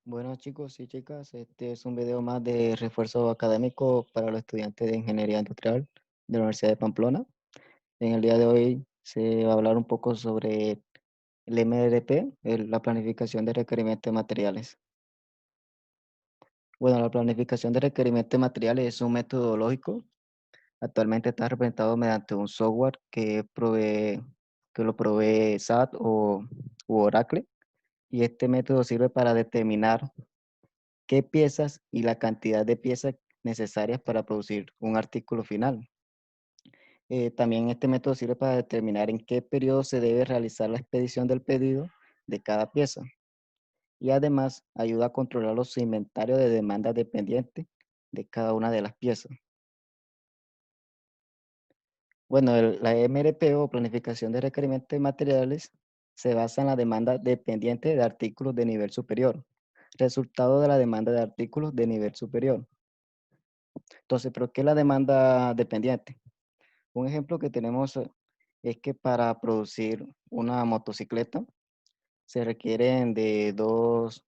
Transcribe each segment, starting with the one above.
Bueno, chicos y chicas, este es un video más de refuerzo académico para los estudiantes de Ingeniería Industrial de la Universidad de Pamplona. En el día de hoy se va a hablar un poco sobre el MRP, la planificación de requerimientos de materiales. Bueno, la planificación de requerimientos de materiales es un método lógico. Actualmente está representado mediante un software que lo provee SAP u Oracle. Y este método sirve para determinar qué piezas y la cantidad de piezas necesarias para producir un artículo final. También este método sirve para determinar en qué periodo se debe realizar la expedición del pedido de cada pieza y además ayuda a controlar los inventarios de demanda dependiente de cada una de las piezas. Bueno, la MRP o planificación de requerimientos de materiales se basa en la demanda dependiente de artículos de nivel superior, resultado de la demanda de artículos de nivel superior. Entonces, ¿pero qué es la demanda dependiente? Un ejemplo que tenemos es que para producir una motocicleta se requieren de dos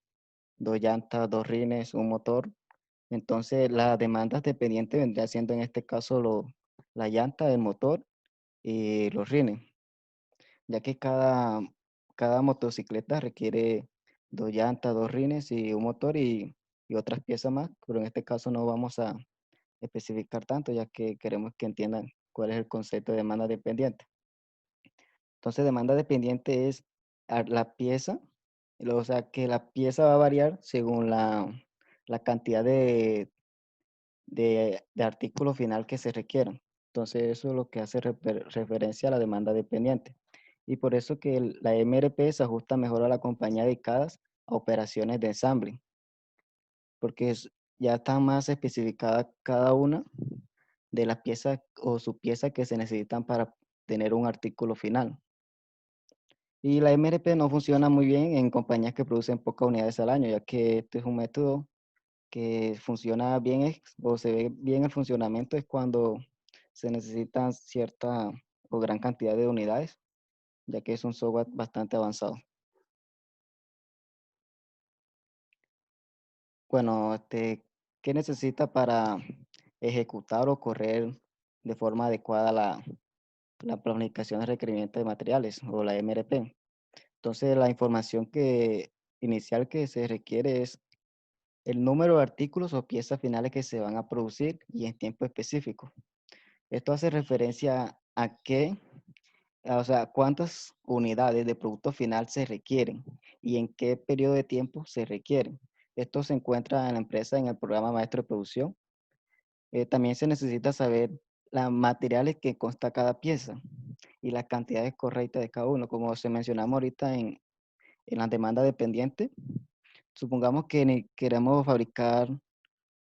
llantas, dos rines, un motor. Entonces, la demanda dependiente vendría siendo en este caso la llanta, el motor y los rines, ya que cada motocicleta requiere dos llantas, dos rines y un motor y otras piezas más, pero en este caso no vamos a especificar tanto, ya que queremos que entiendan cuál es el concepto de demanda dependiente. Entonces, demanda dependiente es la pieza, o sea, que la pieza va a variar según la cantidad de artículo final que se requieran. Entonces, eso es lo que hace referencia a la demanda dependiente. Y por eso que la MRP se ajusta mejor a la compañía dedicadas a operaciones de ensamble, porque ya está más especificada cada una de las piezas o subpiezas que se necesitan para tener un artículo final. Y la MRP no funciona muy bien en compañías que producen pocas unidades al año, ya que este es un método que funciona bien o se ve bien el funcionamiento es cuando se necesitan cierta o gran cantidad de unidades, ya que es un software bastante avanzado. Bueno, ¿qué necesita para ejecutar o correr de forma adecuada la planificación de requerimientos de materiales o la MRP? Entonces, la información inicial que se requiere es el número de artículos o piezas finales que se van a producir y en tiempo específico. Esto hace referencia a o sea, cuántas unidades de producto final se requieren y en qué periodo de tiempo se requieren. Esto se encuentra en la empresa en el programa Maestro de Producción. También se necesita saber los materiales que consta cada pieza y las cantidades correctas de cada uno, como se mencionamos ahorita en la demanda dependiente. Supongamos que queremos fabricar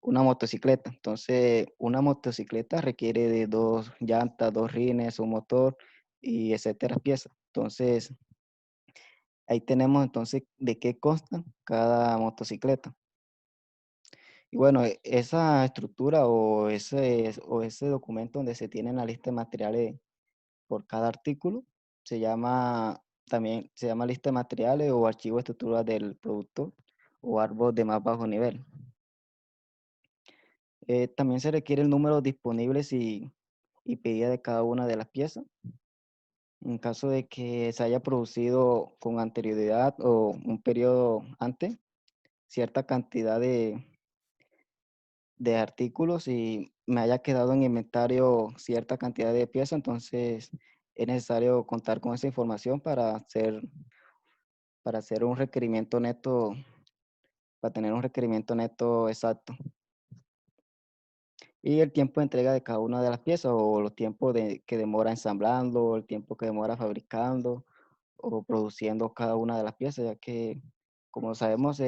una motocicleta. Entonces, una motocicleta requiere de dos llantas, dos rines, un motor y etcétera piezas. Entonces, ahí tenemos entonces de qué consta cada motocicleta. Y bueno, esa estructura o ese documento donde se tiene la lista de materiales por cada artículo también se llama lista de materiales o archivo de estructura del producto o árbol de más bajo nivel. También se requiere el número disponibles y pedida de cada una de las piezas. En caso de que se haya producido con anterioridad o un periodo antes, cierta cantidad de artículos y me haya quedado en inventario cierta cantidad de piezas, entonces es necesario contar con esa información para hacer un requerimiento neto, para tener un requerimiento neto exacto. Y el tiempo de entrega de cada una de las piezas o los tiempos que demora ensamblando, el tiempo que demora fabricando o produciendo cada una de las piezas, ya que, como sabemos,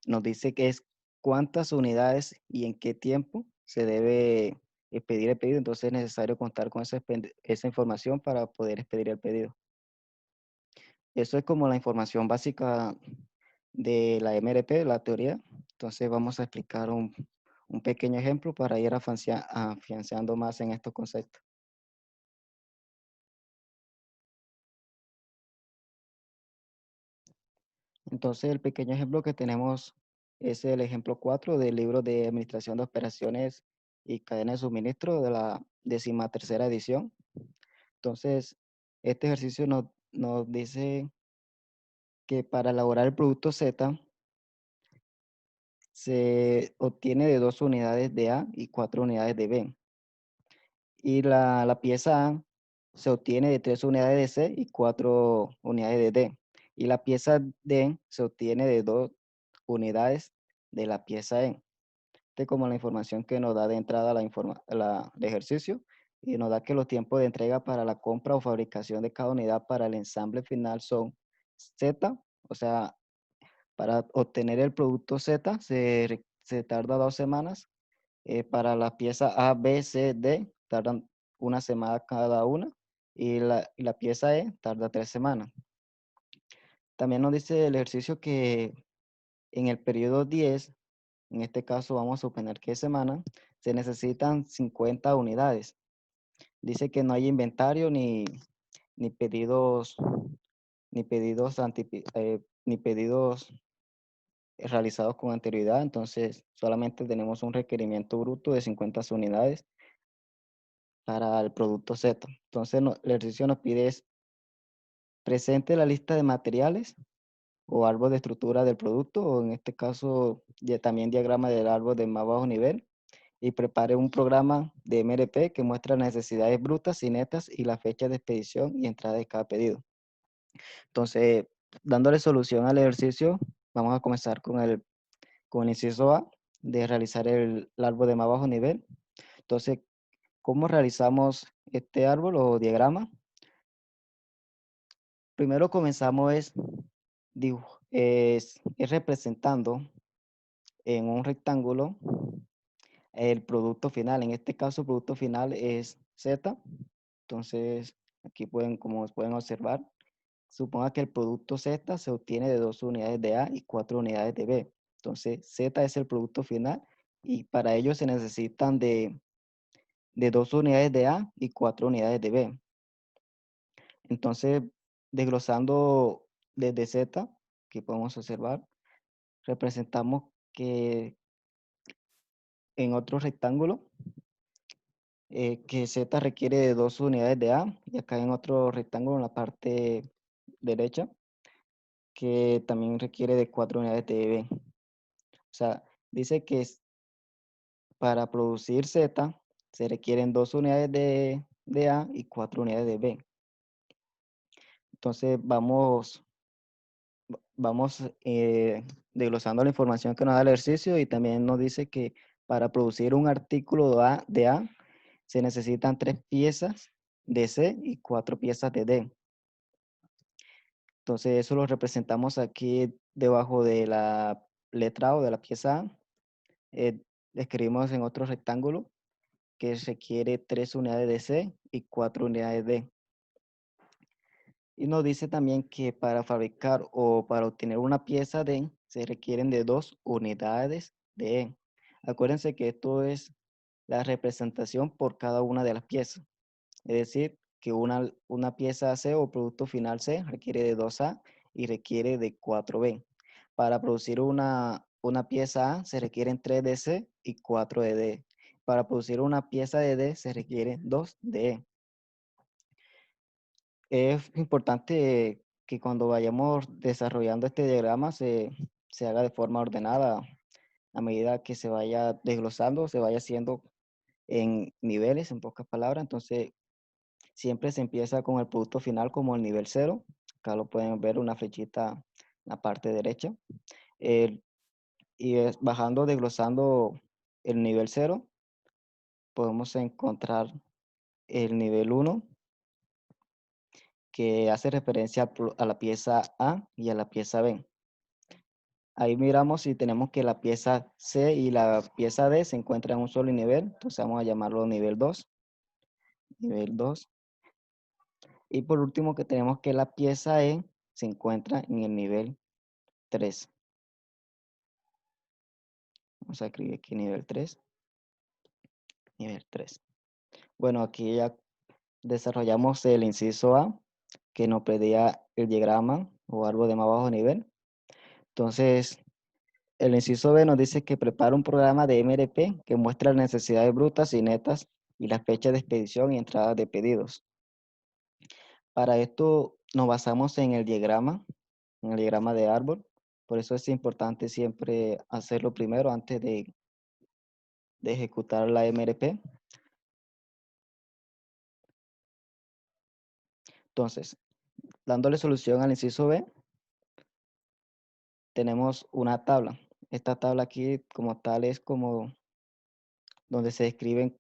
nos dice que es cuántas unidades y en qué tiempo se debe expedir el pedido, entonces es necesario contar con esa información para poder expedir el pedido. Eso es como la información básica de la MRP, la teoría. Entonces vamos a explicar un pequeño ejemplo para ir afianzando más en estos conceptos. Entonces, el pequeño ejemplo que tenemos es el ejemplo 4 del libro de Administración de Operaciones y Cadena de Suministro de la 13ª edición. Entonces, este ejercicio nos dice que para elaborar el producto Z se obtiene de 2 unidades de A y 4 unidades de B. Y la pieza A se obtiene de 3 unidades de C y 4 unidades de D. Y la pieza D se obtiene de 2 unidades de la pieza E. Este es como la información que nos da de entrada el ejercicio y nos da que los tiempos de entrega para la compra o fabricación de cada unidad para el ensamble final son Z, o sea, para obtener el producto Z se tarda 2 semanas. Para la pieza A, B, C, D tardan una semana cada una y la pieza E tarda 3 semanas. También nos dice el ejercicio que en el periodo 10, en este caso vamos a suponer que es semana, se necesitan 50 unidades. Dice que no hay inventario ni pedidos, ni pedidos, ni pedidos realizados con anterioridad, entonces solamente tenemos un requerimiento bruto de 50 unidades para el producto Z. Entonces, el ejercicio nos pide es presente la lista de materiales o árbol de estructura del producto, o en este caso también diagrama del árbol de más bajo nivel, y prepare un programa de MRP que muestra las necesidades brutas y netas y la fecha de expedición y entrada de cada pedido. Entonces, dándole solución al ejercicio, vamos a comenzar con el inciso A de realizar el árbol de más bajo nivel. Entonces, ¿cómo realizamos este árbol o diagrama? Primero comenzamos es representando en un rectángulo el producto final. En este caso, el producto final es Z. Entonces, aquí como pueden observar, suponga que el producto Z se obtiene de 2 unidades de A y 4 unidades de B. Entonces, Z es el producto final y para ello se necesitan de 2 unidades de A y 4 unidades de B. Entonces, desglosando desde Z, que podemos observar, representamos que en otro rectángulo, que Z requiere de 2 unidades de A, y acá en otro rectángulo en la parte derecha, que también requiere de 4 unidades de B. O sea, dice que para producir Z se requieren 2 unidades de A y 4 unidades de B. Entonces vamos desglosando la información que nos da el ejercicio y también nos dice que para producir un artículo de A se necesitan 3 piezas de C y 4 piezas de D. Entonces eso lo representamos aquí debajo de la letra O de la pieza A. Escribimos en otro rectángulo que requiere 3 unidades de C y 4 unidades de D. Y nos dice también que para fabricar o para obtener una pieza D se requieren de 2 unidades de E. Acuérdense que esto es la representación por cada una de las piezas. Es decir, que una pieza C o producto final C requiere de 2A y requiere de 4B. Para producir una pieza A se requieren 3 de C y 4 de D. Para producir una pieza de D se requieren 2 de E. Es importante que cuando vayamos desarrollando este diagrama se haga de forma ordenada a medida que se vaya desglosando, se vaya haciendo en niveles, en pocas palabras. Entonces, siempre se empieza con el producto final como el nivel cero. Acá lo pueden ver una flechita en la parte derecha. Bajando, desglosando el nivel cero, podemos encontrar el nivel 1 que hace referencia a la pieza A y a la pieza B. Ahí miramos si tenemos que la pieza C y la pieza D se encuentran en un solo nivel, entonces vamos a llamarlo nivel 2. Nivel 2. Y por último que tenemos que la pieza E se encuentra en el nivel 3. Vamos a escribir aquí nivel 3. Nivel 3. Bueno, aquí ya desarrollamos el inciso A, que nos pedía el diagrama o árbol de más bajo nivel. Entonces, el inciso B nos dice que prepara un programa de MRP que muestra las necesidades brutas y netas y las fechas de expedición y entrada de pedidos. Para esto nos basamos en el diagrama de árbol. Por eso es importante siempre hacerlo primero antes de ejecutar la MRP. Entonces, dándole solución al inciso B, tenemos una tabla. Esta tabla aquí como tal es como donde se describen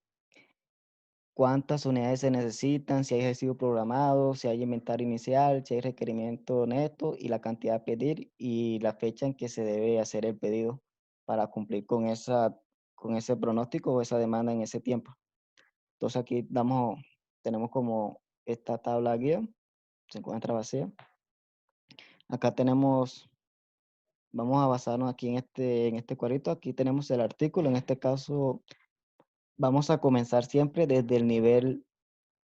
cuántas unidades se necesitan, si hay recibo programado, si hay inventario inicial, si hay requerimiento neto y la cantidad a pedir y la fecha en que se debe hacer el pedido para cumplir con ese pronóstico o esa demanda en ese tiempo. Entonces aquí tenemos como esta tabla guía, se encuentra vacía. Acá vamos a basarnos aquí en este cuadrito, aquí tenemos el artículo, en este caso vamos a comenzar siempre desde el nivel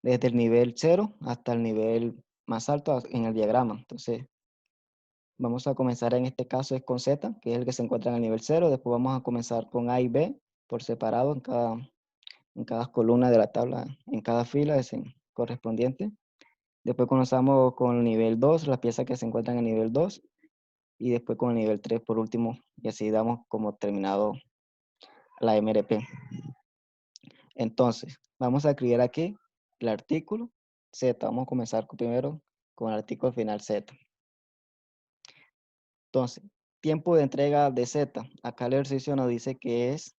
0 hasta el nivel más alto en el diagrama. Entonces, vamos a comenzar en este caso es con Z, que es el que se encuentra en el nivel 0. Después vamos a comenzar con A y B por separado en cada columna de la tabla, en cada fila correspondiente. Después comenzamos con el nivel 2, las piezas que se encuentran en el nivel 2. Y después con el nivel 3 por último. Y así damos como terminado la MRP. Entonces, vamos a escribir aquí el artículo Z. Vamos a comenzar primero con el artículo final Z. Entonces, tiempo de entrega de Z. Acá el ejercicio nos dice que es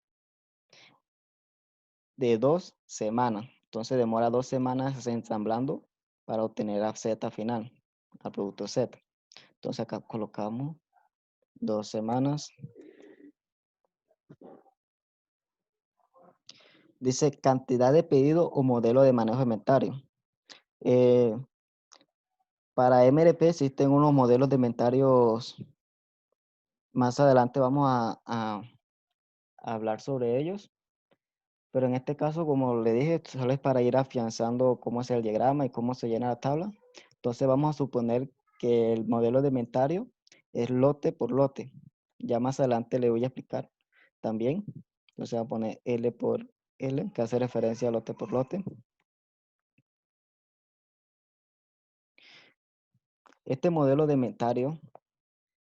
de 2 semanas. Entonces, demora 2 semanas ensamblando para obtener a Z final, al producto Z. Entonces, acá colocamos 2 semanas. Dice cantidad de pedido o modelo de manejo de inventario. Eh, para MRP existen unos modelos de inventarios. Más adelante vamos a hablar sobre ellos. Pero en este caso, como le dije, solo es para ir afianzando cómo es el diagrama y cómo se llena la tabla. Entonces vamos a suponer que el modelo de inventario es lote por lote. Ya más adelante le voy a explicar también. Entonces voy a poner L por L, que hace referencia a lote por lote. Este modelo de inventario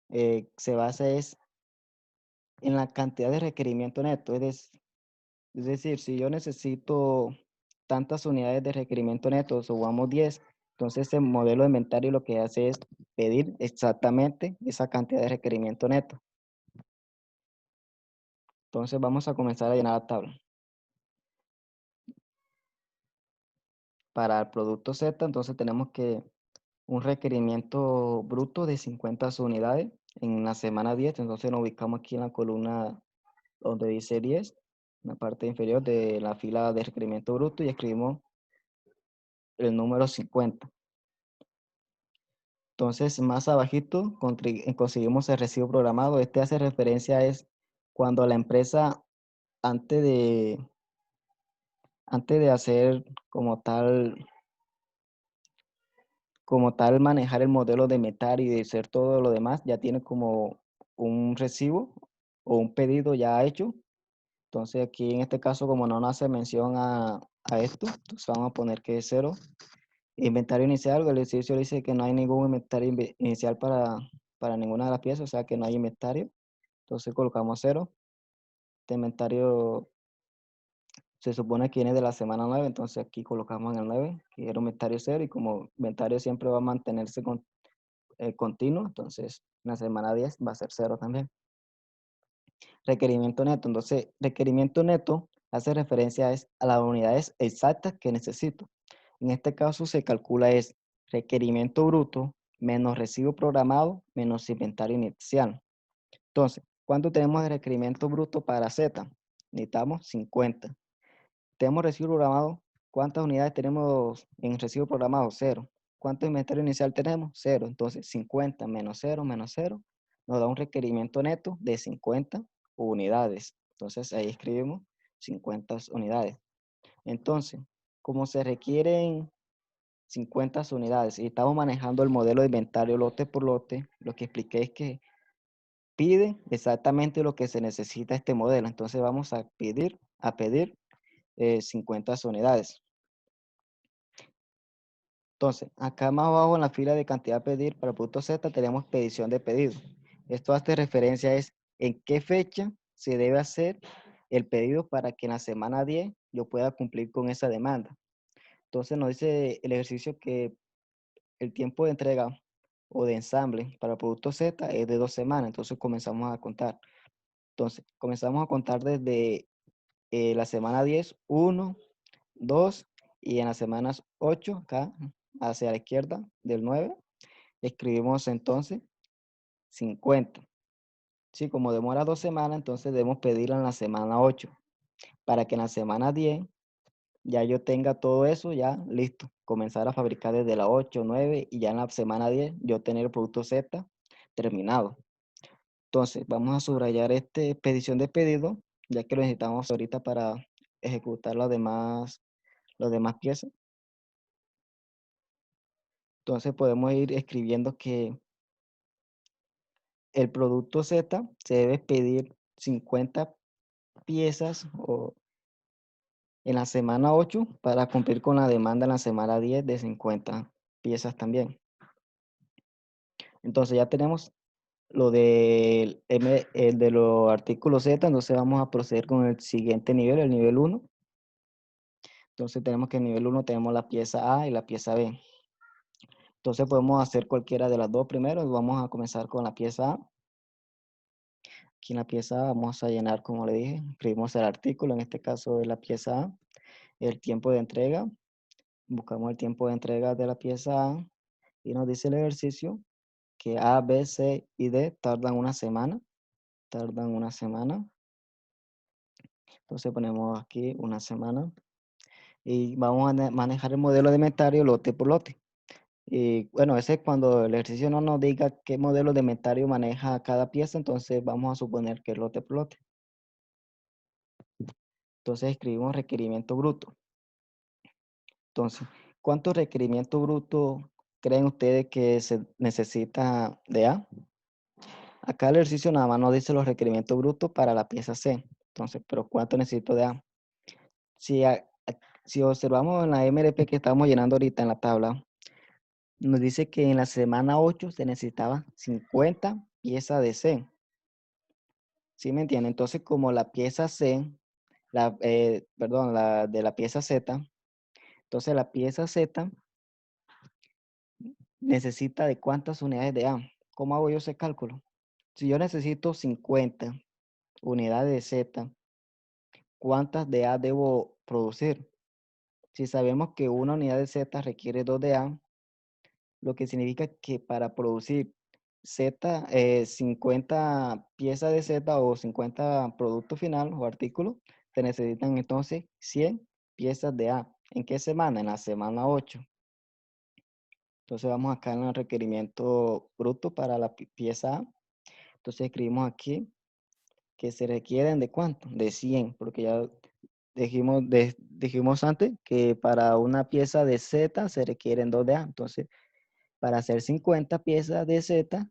se basa en la cantidad de requerimiento neto. Es decir, si yo necesito tantas unidades de requerimiento neto, subamos 10, entonces el modelo de inventario lo que hace es pedir exactamente esa cantidad de requerimiento neto. Entonces vamos a comenzar a llenar la tabla. Para el producto Z, entonces tenemos que un requerimiento bruto de 50 unidades en la semana 10, entonces nos ubicamos aquí en la columna donde dice 10, en la parte inferior de la fila de requerimiento bruto y escribimos el número 50. Entonces, más abajito conseguimos el recibo programado. Este hace referencia es cuando la empresa, antes de, antes de hacer como tal manejar el modelo de metal y de hacer todo lo demás, ya tiene como un recibo o un pedido ya hecho. Entonces, aquí en este caso, como no nos hace mención a esto, entonces vamos a poner que es 0. Inventario inicial, el ejercicio dice que no hay ningún inventario inicial para ninguna de las piezas, o sea que no hay inventario. Entonces colocamos 0. Este inventario se supone que viene de la semana 9, entonces aquí colocamos en el 9, que era un inventario 0, y como inventario siempre va a mantenerse continuo, entonces en la semana 10 va a ser 0 también. Requerimiento neto, entonces requerimiento neto hace referencia a las unidades exactas que necesito. En este caso se calcula es requerimiento bruto menos recibo programado menos inventario inicial. Entonces, ¿cuánto tenemos de requerimiento bruto para Z? Necesitamos 50. Tenemos recibo programado. ¿Cuántas unidades tenemos en recibo programado? 0. ¿Cuánto inventario inicial tenemos? 0. Entonces, 50 menos 0 nos da un requerimiento neto de 50 unidades. Entonces, ahí escribimos 50 unidades. Entonces, como se requieren 50 unidades y estamos manejando el modelo de inventario lote por lote, lo que expliqué es que pide exactamente lo que se necesita este modelo. Entonces vamos a pedir 50 unidades. Entonces, acá más abajo en la fila de cantidad a pedir para el producto Z tenemos petición de pedido. Esto hace referencia es en qué fecha se debe hacer el pedido para que en la semana 10 yo pueda cumplir con esa demanda. Entonces nos dice el ejercicio que el tiempo de entrega o de ensamble para el producto Z es de 2 semanas. Entonces comenzamos a contar. Entonces comenzamos a contar desde la semana 10, 1, 2, y en las semanas 8, acá hacia la izquierda del 9, escribimos entonces 50. Sí, como demora 2 semanas, entonces debemos pedirlo en la semana 8, para que en la semana 10 ya yo tenga todo eso ya listo. Comenzar a fabricar desde la 8, 9 y ya en la semana 10 yo tener el producto Z terminado. Entonces vamos a subrayar esta petición de pedido, ya que lo necesitamos ahorita para ejecutar las demás piezas. Entonces podemos ir escribiendo que el producto Z se debe pedir 50 piezas en la semana 8 para cumplir con la demanda en la semana 10 de 50 piezas también. Entonces ya tenemos lo del el de los artículos Z, entonces vamos a proceder con el siguiente nivel, el nivel 1. Entonces tenemos que en nivel 1 tenemos la pieza A y la pieza B. Entonces podemos hacer cualquiera de las dos primero. Vamos a comenzar con la pieza A. Aquí en la pieza A vamos a llenar, como le dije, escribimos el artículo, en este caso es la pieza A, el tiempo de entrega. Buscamos el tiempo de entrega de la pieza A y nos dice el ejercicio que A, B, C y D tardan una semana. Tardan una semana. Entonces ponemos aquí una semana. Y vamos a manejar el modelo de inventario lote por lote. Y bueno, ese es cuando el ejercicio no nos diga qué modelo de inventario maneja cada pieza, entonces vamos a suponer que es lote por lote. Entonces escribimos requerimiento bruto. Entonces, ¿cuántos requerimientos brutos creen ustedes que se necesita de A? Acá el ejercicio nada más nos dice los requerimientos brutos para la pieza C. Entonces, pero ¿cuánto necesito de A? Si, si observamos en la MRP que estamos llenando ahorita en la tabla, nos dice que en la semana 8 se necesitaba 50 piezas de C. ¿Sí me entienden? Entonces, como la pieza C, perdón, la de la pieza Z, entonces la pieza Z necesita de cuántas unidades de A. ¿Cómo hago yo ese cálculo? Si yo necesito 50 unidades de Z, ¿cuántas de A debo producir? Si sabemos que una unidad de Z requiere 2 de A, lo que significa que para producir 50 piezas de Z o 50 productos final o artículos, se necesitan entonces 100 piezas de A. ¿En qué semana? En la semana 8. Entonces vamos acá en el requerimiento bruto para la pieza A. Entonces escribimos aquí que se requieren de cuánto, de 100, porque ya dijimos antes que para una pieza de Z se requieren 2 de A. Entonces, para hacer 50 piezas de Z,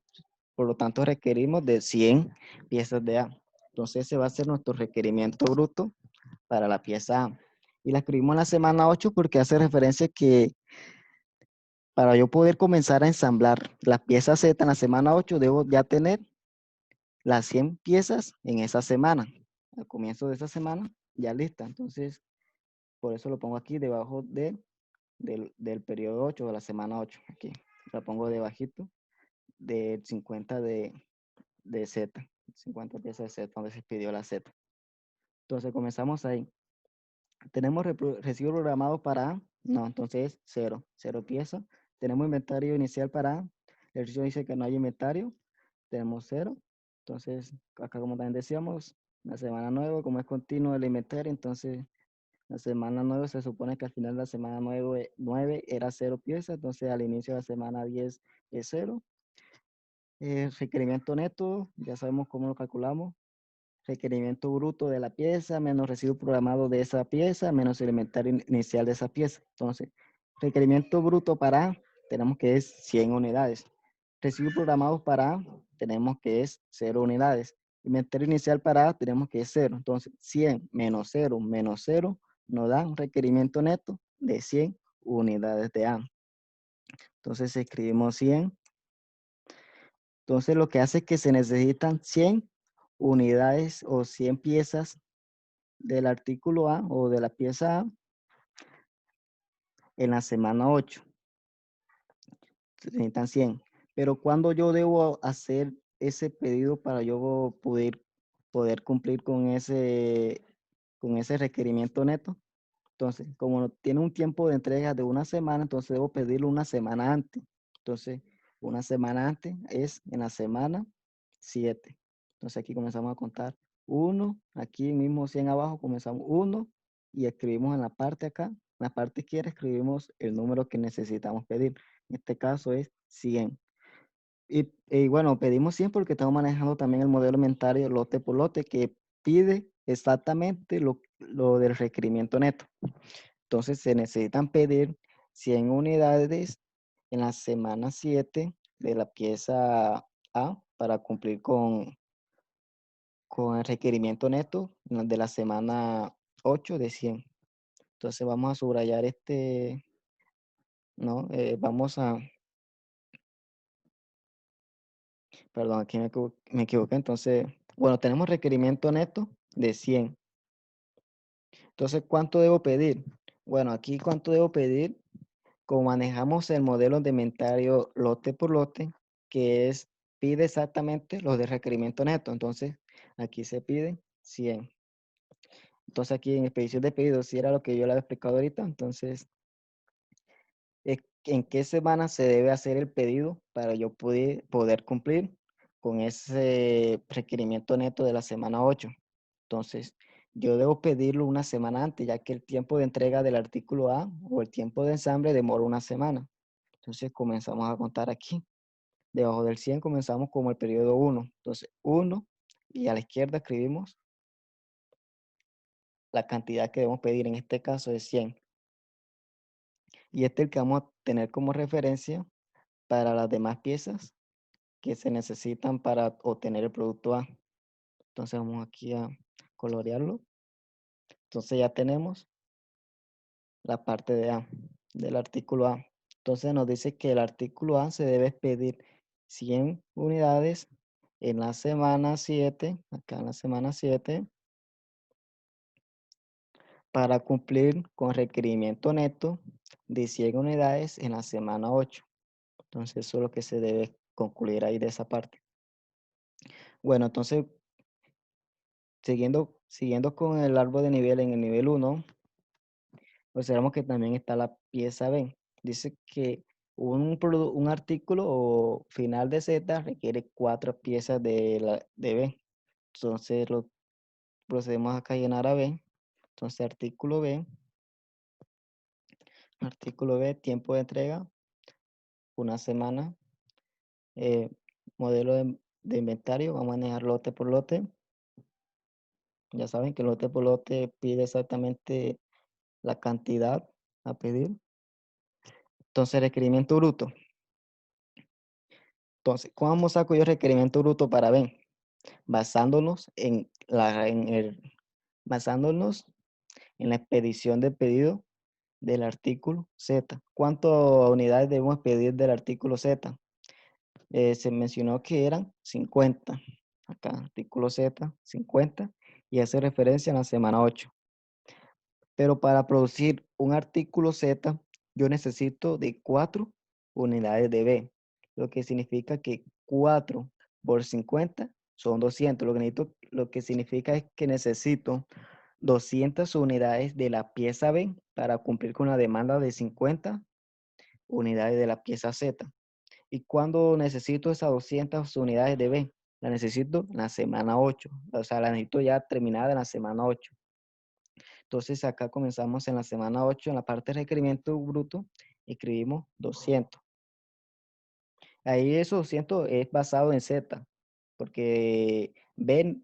por lo tanto requerimos de 100 piezas de A. Entonces, ese va a ser nuestro requerimiento bruto para la pieza A. Y la escribimos en la semana 8 porque hace referencia que para yo poder comenzar a ensamblar la pieza Z en la semana 8, debo ya tener las 100 piezas en esa semana. Al comienzo de esa semana, ya lista. Entonces, por eso lo pongo aquí debajo del periodo 8, de la semana 8. Aquí la pongo debajito de 50 de Z. 50 piezas de Z, donde se pidió la Z. Entonces, comenzamos ahí. ¿Tenemos recibo programado para A? No, entonces 0. 0 piezas. ¿Tenemos inventario inicial para A? El ejercicio dice que no hay inventario. Tenemos 0. Entonces, acá como también decíamos, la semana 9, como es continuo el inventario, entonces la semana 9 se supone que al final de la semana 9 era 0 piezas, entonces al inicio de la semana 10 es 0. Requerimiento neto, ya sabemos cómo lo calculamos. Requerimiento bruto de la pieza menos residuo programado de esa pieza menos el inventario inicial de esa pieza. Entonces, requerimiento bruto para A, tenemos que es 100 unidades. Residuos programados para A, tenemos que es 0 unidades. Inventario inicial para A tenemos que es 0. Entonces, 100 menos 0 nos da un requerimiento neto de 100 unidades de A. Entonces, escribimos 100. Entonces, lo que hace es que se necesitan 100 unidades o 100 piezas del artículo A o de la pieza A en la semana 8. Se necesitan 100. Pero cuando yo debo hacer ese pedido para yo poder cumplir con ese requerimiento neto. Entonces, como tiene un tiempo de entrega de una semana, entonces debo pedirlo una semana antes. Entonces, una semana antes es en la semana 7. Entonces, aquí comenzamos a contar 1, aquí mismo 100 abajo, comenzamos 1 y escribimos en la parte acá, en la parte izquierda escribimos el número que necesitamos pedir. En este caso es 100. Y bueno, pedimos 100 porque estamos manejando también el modelo inventario lote por lote que pide exactamente lo del requerimiento neto. Entonces se necesitan pedir 100 unidades en la semana 7 de la pieza A para cumplir con el requerimiento neto de la semana 8 de 100. Entonces vamos a subrayar ¿no? Perdón, aquí me equivoqué. Entonces, bueno, tenemos requerimiento neto de 100. Entonces, ¿cuánto debo pedir? Bueno, aquí cuánto debo pedir, como manejamos el modelo de inventario lote por lote, que pide exactamente los de requerimiento neto. Entonces, aquí se pide 100. Entonces, aquí en expedición de pedidos, si era lo que yo le había explicado ahorita, entonces, ¿en qué semana se debe hacer el pedido para yo poder cumplir con ese requerimiento neto de la semana 8? Entonces, yo debo pedirlo una semana antes, ya que el tiempo de entrega del artículo A o el tiempo de ensamble demora una semana. Entonces, comenzamos a contar aquí. Debajo del 100 comenzamos como el periodo 1. Entonces, 1 y a la izquierda escribimos la cantidad que debemos pedir. En este caso es 100. Y este es el que vamos a tener como referencia para las demás piezas que se necesitan para obtener el producto A. Entonces, vamos aquí a colorearlo. Entonces, ya tenemos la parte de A, del artículo A. Entonces nos dice que el artículo A se debe pedir 100 unidades en la semana 7, acá en la semana 7, para cumplir con requerimiento neto de 100 unidades en la semana 8. Entonces eso es lo que se debe concluir ahí de esa parte. Bueno, entonces siguiendo con el árbol de nivel en el nivel 1, observamos que también está la pieza B. Dice que un artículo o final de Z requiere 4 piezas de B. Entonces procedemos acá a llenar a B. Entonces artículo B, tiempo de entrega, una semana. Modelo de inventario, vamos a manejar lote por lote. Ya saben que lote por lote pide exactamente la cantidad a pedir. Entonces requerimiento bruto. Entonces, ¿cómo saco yo requerimiento bruto para B? Basándonos basándonos en la expedición de pedido del artículo Z. ¿Cuántas unidades debemos pedir del artículo Z? Se mencionó que eran 50. Acá, artículo Z, 50. Y hace referencia a la semana 8. Pero para producir un artículo Z, yo necesito de 4 unidades de B. Lo que significa que 4 por 50 son 200. Lo que significa es que necesito 200 unidades de la pieza B para cumplir con la demanda de 50 unidades de la pieza Z. ¿Y cuándo necesito esas 200 unidades de B? La necesito en la semana 8. O sea, la necesito ya terminada en la semana 8. Entonces acá comenzamos en la semana 8, en la parte de requerimiento bruto, escribimos 200. Ahí esos 200 es basado en Z, porque B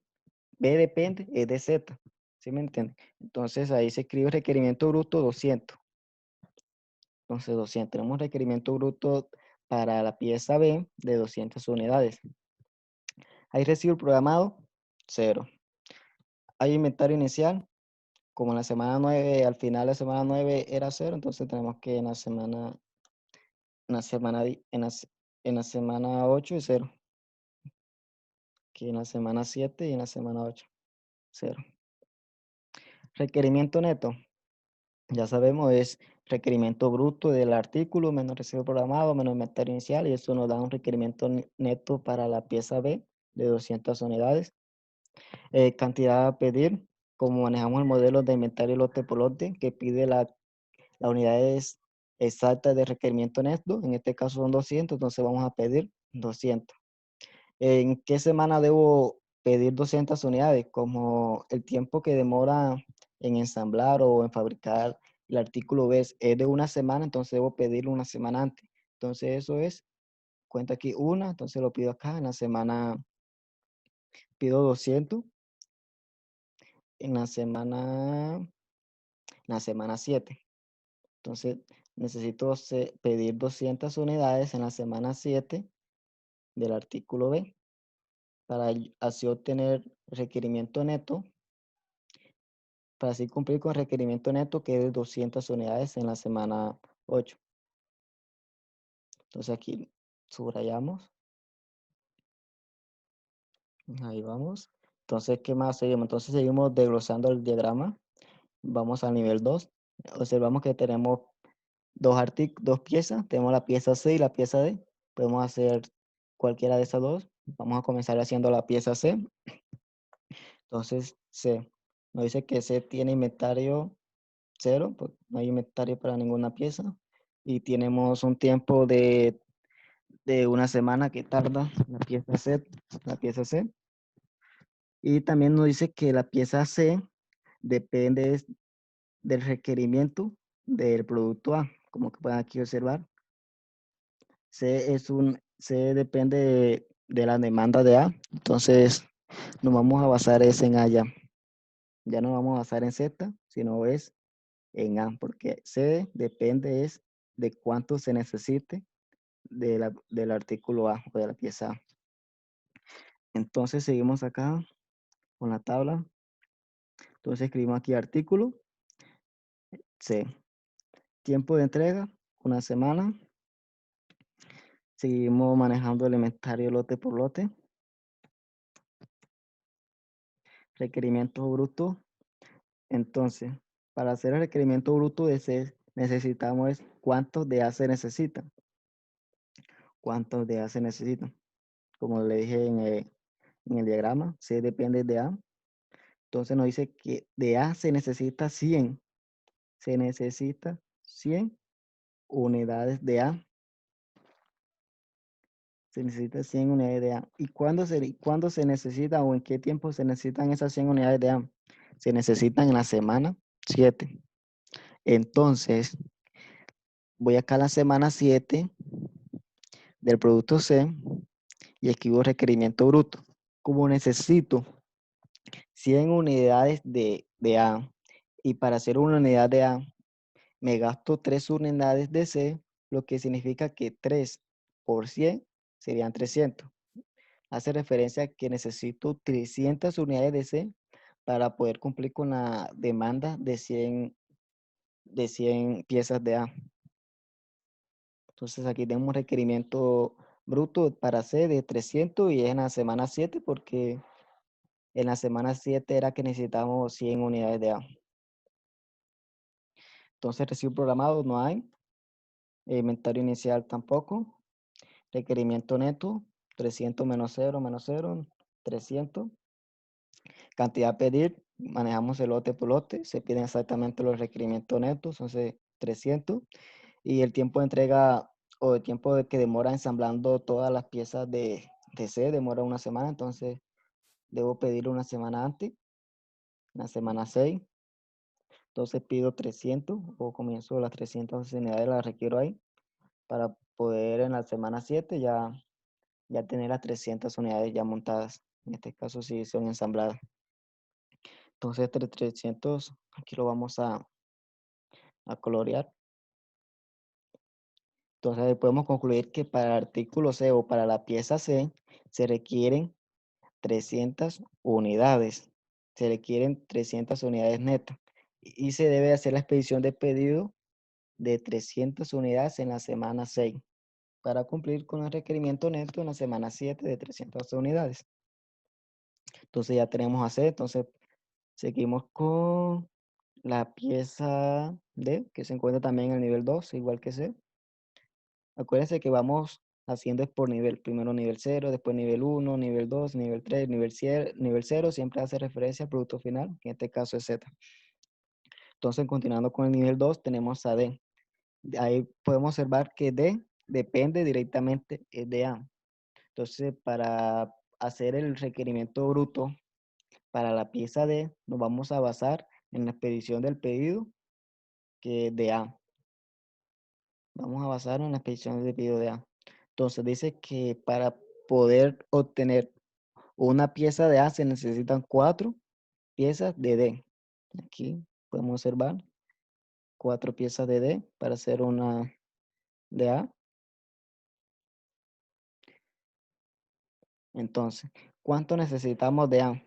depende, es de Z. ¿Sí me entiende? Entonces ahí se escribe requerimiento bruto 200. Entonces 200, tenemos requerimiento bruto para la pieza B de 200 unidades. Hay recibo programado, 0. Hay inventario inicial, como en la semana 9, al final de la semana 9 era 0, entonces tenemos que en la semana 8 es 0, que en la semana 7 y en la semana 8, 0. Requerimiento neto, ya sabemos, es requerimiento bruto del artículo menos recibo programado menos inventario inicial, y eso nos da un requerimiento neto para la pieza B de 200 unidades. Cantidad a pedir, como manejamos el modelo de inventario lote por lote, que pide las unidades exactas de requerimiento neto, en este caso son 200, entonces vamos a pedir 200. ¿En qué semana debo pedir 200 unidades? Como el tiempo que demora en ensamblar o en fabricar el artículo es de una semana, entonces debo pedirlo una semana antes. Entonces eso es, cuenta aquí una, entonces lo pido acá en la semana, pido 200 en la semana 7. Entonces necesito pedir 200 unidades en la semana 7 del artículo B para así obtener requerimiento neto, para así cumplir con el requerimiento neto que es de 200 unidades en la semana 8. Entonces aquí subrayamos, ahí vamos. Entonces, ¿qué más seguimos? Entonces seguimos desglosando el diagrama. Vamos al nivel 2. Observamos que tenemos dos piezas. Tenemos la pieza C y la pieza D. Podemos hacer cualquiera de esas dos. Vamos a comenzar haciendo la pieza C. Entonces, C. Nos dice que C tiene inventario 0, pues no hay inventario para ninguna pieza. Y tenemos un tiempo de una semana que tarda la pieza C. Y también nos dice que la pieza C depende del requerimiento del producto A, como que pueden aquí observar. C depende de la demanda de A, entonces nos vamos a basar en A ya. Ya no vamos a basar en Z, sino es en A, porque C depende es de cuánto se necesite del artículo A o de la pieza A. Entonces seguimos acá con la tabla. Entonces escribimos aquí artículo C. Tiempo de entrega, una semana. Seguimos manejando el inventario lote por lote. Requerimiento bruto. Entonces, para hacer el requerimiento bruto de C, necesitamos es cuántos de A se necesitan. ¿Cuántos de A se necesitan? Como le dije en el diagrama, C depende de A. Entonces nos dice que de A se necesita 100. Se necesita 100 unidades de A. Se necesita 100 unidades de A. ¿Y cuándo se necesita o en qué tiempo se necesitan esas 100 unidades de A? Se necesitan en la semana 7. Entonces, voy acá a la semana 7 del producto C y escribo requerimiento bruto. Como necesito 100 unidades de A y para hacer una unidad de A me gasto 3 unidades de C, lo que significa que 3 por 100 serían 300. Hace referencia a que necesito 300 unidades de C para poder cumplir con la demanda de 100 piezas de A. Entonces aquí tenemos un requerimiento bruto para C de 300 y es en la semana 7 porque en la semana 7 era que necesitábamos 100 unidades de A. Entonces recibo programado no hay, inventario inicial tampoco, requerimiento neto 300 menos 0, 300. Cantidad a pedir, manejamos el lote por lote, se piden exactamente los requerimientos netos, entonces 300. Y el tiempo de entrega o el tiempo de que demora ensamblando todas las piezas de C demora una semana, entonces debo pedir una semana antes, la semana 6. Entonces pido 300 o comienzo las 300 unidades, las requiero ahí para poder en la semana 7 ya tener las 300 unidades ya montadas. En este caso sí son ensambladas. Entonces entre 300, aquí lo vamos a colorear. Entonces podemos concluir que para el artículo C o para la pieza C se requieren 300 unidades. Se requieren 300 unidades netas. Y se debe hacer la expedición de pedido de 300 unidades en la semana 6 para cumplir con el requerimiento neto en la semana 7 de 300 unidades. Entonces ya tenemos a C. Entonces seguimos con la pieza D, que se encuentra también en el nivel 2, igual que C. Acuérdense que vamos haciendo es por nivel. Primero nivel 0, después nivel 1, nivel 2, nivel 3, nivel 0. Siempre hace referencia al producto final, que en este caso es Z. Entonces, continuando con el nivel 2, tenemos a D. Ahí podemos observar que D depende directamente de A. Entonces, para hacer el requerimiento bruto para la pieza D, nos vamos a basar en la expedición del pedido que es de A. Vamos a basar en la expedición del pedido de A. Entonces, dice que para poder obtener una pieza de A se necesitan 4 piezas de D. Aquí podemos observar 4 piezas de D para hacer una de A. Entonces, ¿cuánto necesitamos de A?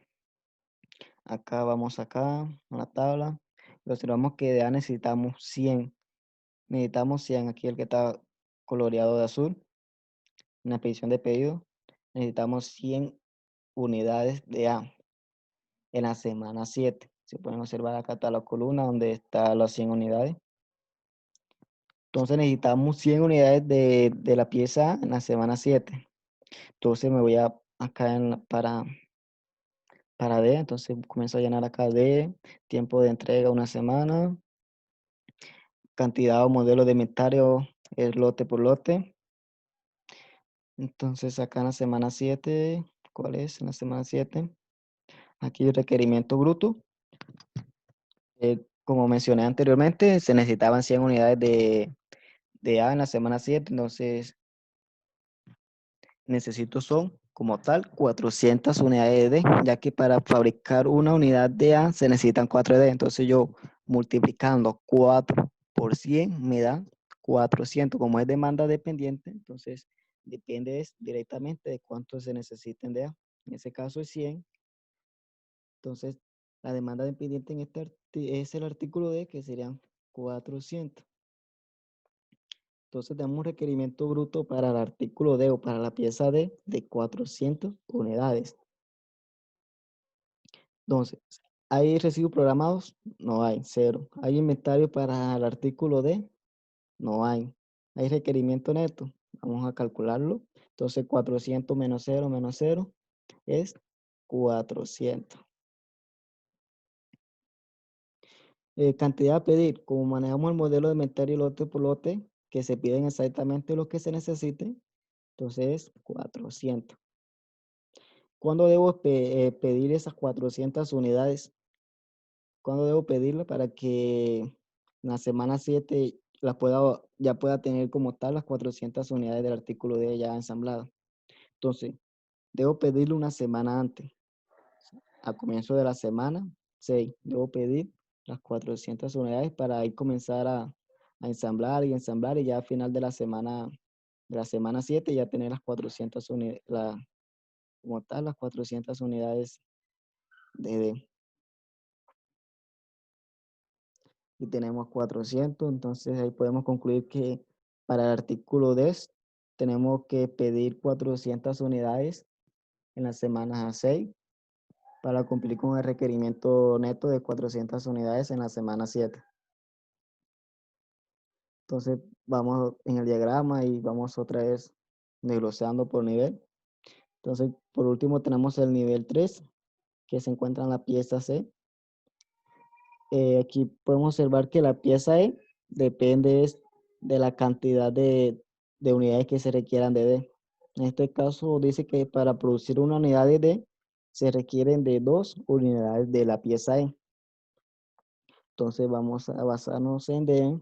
Acá vamos acá, a la tabla. Y observamos que de A necesitamos 100. Necesitamos 100. Aquí el que está coloreado de azul. En la expedición de pedido. Necesitamos 100 unidades de A en la semana 7. Se pueden observar acá está la columna donde están las 100 unidades. Entonces necesitamos 100 unidades de la pieza A en la semana 7. Entonces me voy a acá para D. Entonces comienzo a llenar acá D. Tiempo de entrega una semana. Cantidad o modelo de inventario es lote por lote. Entonces acá en la semana 7, ¿cuál es? En la semana 7. Aquí el requerimiento bruto. Como mencioné anteriormente, se necesitaban 100 unidades de A en la semana 7. Entonces necesito son como tal 400 unidades de D, ya que para fabricar una unidad de A se necesitan 4 de D. Entonces yo multiplicando 4 por 100 me da 400. Como es demanda dependiente, entonces depende directamente de cuánto se necesiten de A. En ese caso es 100. Entonces la demanda dependiente en este es el artículo D, que serían 400. Entonces tenemos un requerimiento bruto para el artículo D o para la pieza D de 400 unidades. Entonces, ¿hay recibos programados? No hay, cero. ¿Hay inventario para el artículo D? No hay. ¿Hay requerimiento neto? Vamos a calcularlo. Entonces, 400 menos cero es 400. Cantidad a pedir. Como manejamos el modelo de inventario lote por lote, que se piden exactamente lo que se necesite, entonces es 400. ¿Cuándo debo pedir esas 400 unidades? ¿Cuándo debo pedirla para que en la semana 7 ya pueda tener como tal las 400 unidades del artículo D ya ensambladas? Entonces, debo pedirlo una semana antes. A comienzo de la semana 6, debo pedir las 400 unidades para ahí comenzar a ensamblar y ya a final de la semana 7 ya tener las 400 unidades, como tal, las 400 unidades de D. Y tenemos 400. Entonces ahí podemos concluir que para el artículo D tenemos que pedir 400 unidades en la semana 6 para cumplir con el requerimiento neto de 400 unidades en la semana 7. Entonces vamos en el diagrama y vamos otra vez desglosando por nivel. Entonces, por último tenemos el nivel 3, que se encuentra en la pieza C. Aquí podemos observar que la pieza E depende de la cantidad de unidades que se requieran de D. En este caso dice que para producir una unidad de D se requieren de 2 unidades de la pieza E. Entonces vamos a basarnos en D.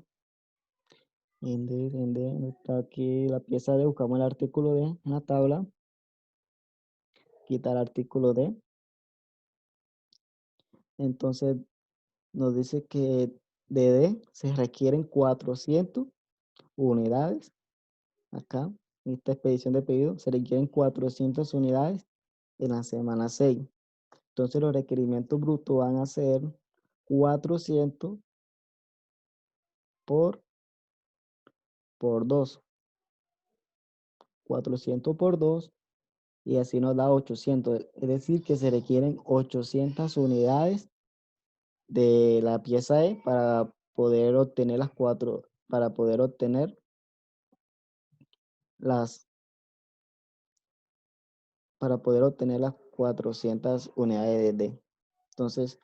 ¿Dónde está aquí la pieza D? Buscamos el artículo D en la tabla. Quitar artículo D. Entonces nos dice que de D se requieren 400 unidades. Acá, en esta expedición de pedido, se requieren 400 unidades en la semana 6. Entonces los requerimientos brutos van a ser 400 por, por 2. 400 por 2 y así nos da 800. Es decir, que se requieren 800 unidades de la pieza E para poder obtener para poder obtener las, las 400 unidades de D. Entonces,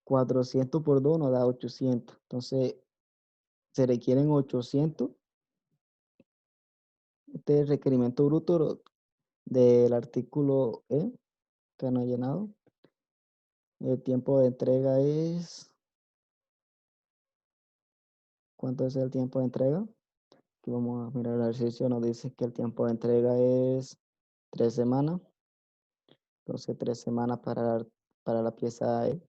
400 por 2 nos da 800. Entonces, se requieren 800. Este es el requerimiento bruto del artículo E que no ha llenado. El tiempo de entrega es... ¿Cuánto es el tiempo de entrega? Aquí vamos a mirar el ejercicio. Nos dice que el tiempo de entrega es 3 semanas. Entonces, 3 semanas para la pieza E.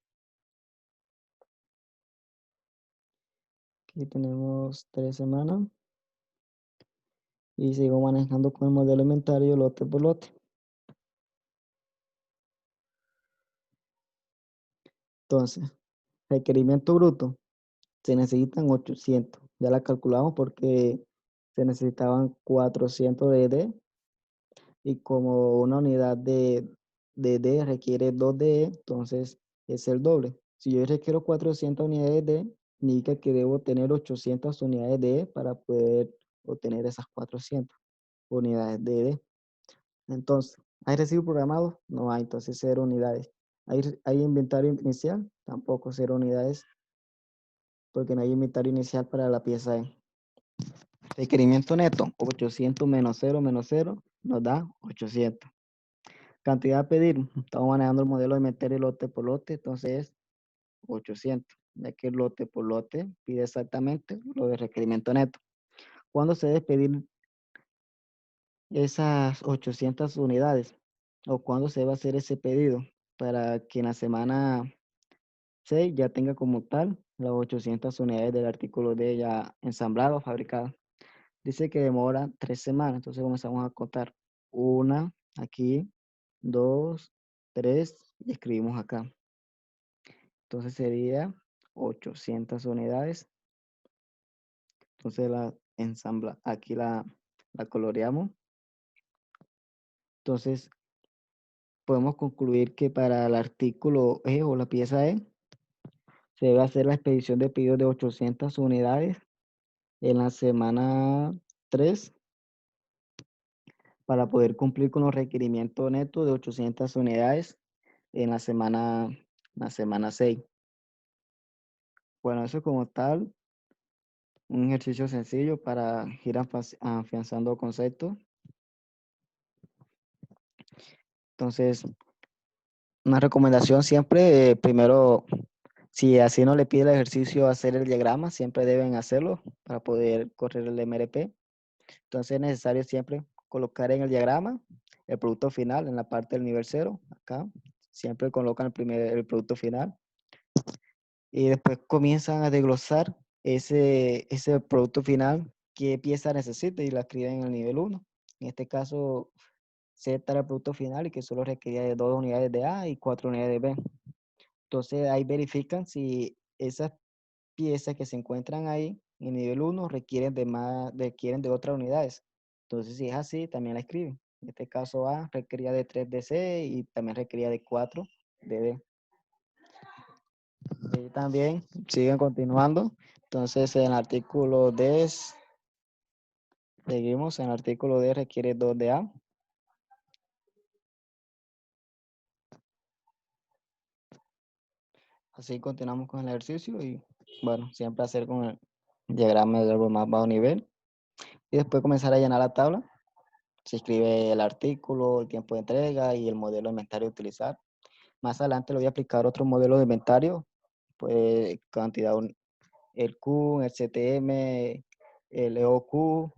Aquí tenemos 3 semanas. Y sigo manejando con el modelo inventario lote por lote. Entonces, requerimiento bruto. Se necesitan 800. Ya la calculamos porque se necesitaban 400 de D. Y como una unidad de D requiere 2 de E, entonces es el doble. Si yo requiero 400 unidades de D, indica que debo tener 800 unidades de E para poder obtener esas 400 unidades de D. Entonces, ¿hay recibo programado? No hay, entonces 0 unidades. ¿Hay inventario inicial? Tampoco 0 unidades, porque no hay inventario inicial para la pieza E. Requerimiento neto, 800 menos 0 nos da 800. Cantidad a pedir, estamos manejando el modelo de meter el lote por lote, entonces es 800, ya que el lote por lote pide exactamente lo de requerimiento neto. ¿Cuándo se debe pedir esas 800 unidades? ¿O cuándo se va a hacer ese pedido? Para que en la semana 6 ya tenga como tal las 800 unidades del artículo D ya ensamblado o fabricado. Dice que demora 3 semanas, entonces comenzamos a contar. Una, aquí, 2, 3, y escribimos acá. Entonces sería 800 unidades. Entonces la ensambla, aquí la coloreamos. Entonces podemos concluir que para el artículo E o la pieza E se debe hacer la expedición de pedidos de 800 unidades en la semana 3 para poder cumplir con los requerimientos netos de 800 unidades en la semana 6. Bueno, eso como tal, un ejercicio sencillo para ir afianzando conceptos. Entonces, una recomendación siempre, primero, si así no le pide el ejercicio hacer el diagrama, siempre deben hacerlo para poder correr el MRP. Entonces es necesario siempre colocar en el diagrama el producto final en la parte del nivel 0, acá. Siempre colocan el producto final. Y después comienzan a desglosar ese producto final, qué pieza necesita y la escriben en el nivel 1. En este caso, Z era el producto final y que solo requería de 2 unidades de A y 4 unidades de B. Entonces ahí verifican si esas piezas que se encuentran ahí en nivel 1 requieren de otras unidades. Entonces si es así, también la escriben. En este caso A requería de 3 de C y también requería de 4 de D. Y también siguen continuando. Entonces en el artículo D, seguimos, en el artículo D requiere 2 de A. Así continuamos con el ejercicio y bueno, siempre hacer con el diagrama de verbo más bajo nivel. Y después comenzar a llenar la tabla. Se escribe el artículo, el tiempo de entrega y el modelo de inventario a utilizar. Más adelante le voy a aplicar otro modelo de inventario, pues cantidad, el Q, el CTM, el EOQ,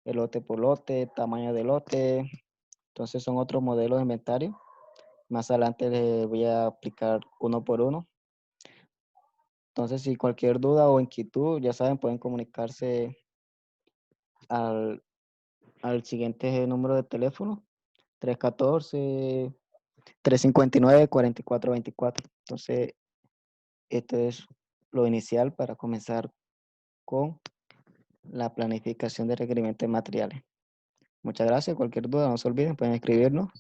el lote por lote, tamaño de lote. Entonces son otros modelos de inventario. Más adelante les voy a aplicar uno por uno. Entonces si cualquier duda o inquietud, ya saben, pueden comunicarse al siguiente número de teléfono 314, 359, 4424. Entonces, esto es lo inicial para comenzar con la planificación de requerimientos de materiales. Muchas gracias. Cualquier duda, no se olviden, pueden escribirnos